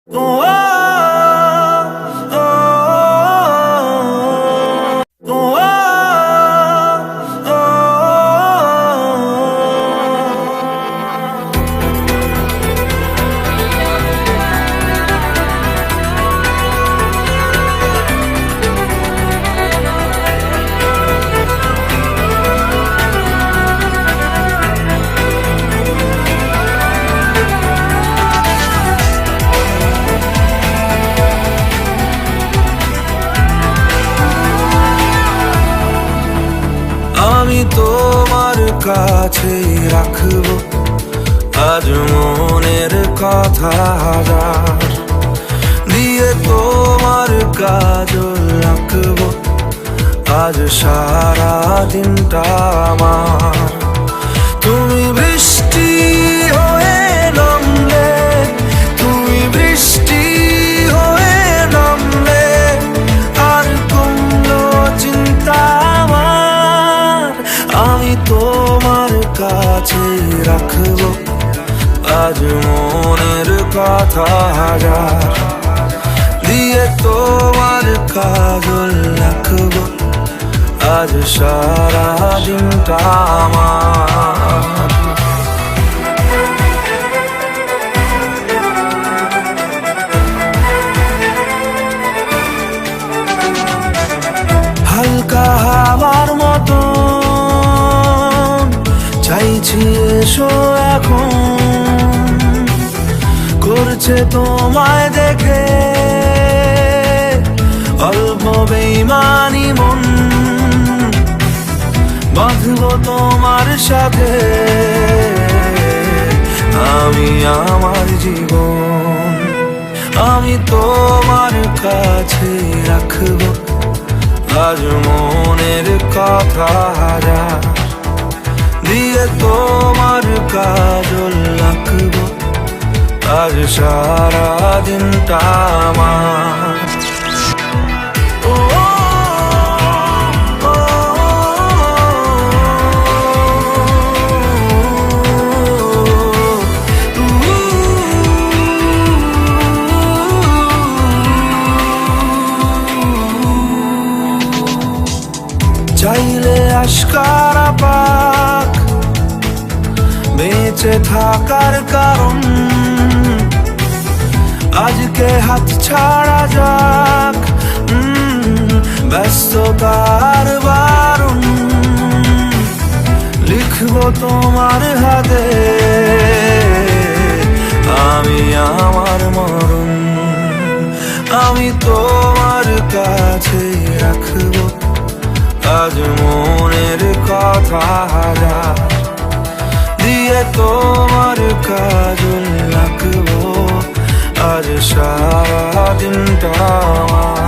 আমি তোমার কাছে রাখবো আজ মনের কথা হাজার দিয়ে তোমার কাজল রাখবো আজ সারা দিনটা আমার। তুমি বৃষ্টি হয়ে নামলে, তুমি বৃষ্টি হয়ে নামলে আর কোনো চিন্তা আমার। আমি তোমার কাছে রাখবো আজ মনের কথা হাজার দিয়ে তোমার কাজল রাখবো আজ সারা দিনটা আমার। হালকা হাওয়ার মতো চাইছি এসো এখন, করছে তোমায় দেখে অল্প বেইমানি মন। বাঁধবো তোমার সাথে আমি আমার জীবন। আমি তোমার কাছে রাখবো আজ মনের কথা হাজার দিয়ে তোমার কাজল রাখবো আজ সারা দিনটা আমার। চাইলে আশকারা পাক বেঁচে থাকার কারণ, আজকে হাত ছাড়া যাক ব্যস্ততার বারণ। লিখবো তোমার হাতে আমি আমার মরণ। আমি তোমার কাছে রাখবো আজ মনের কথা হাজার দিয়ে তোমার কাজল রাখবো আজ সারা দিনটা আমার।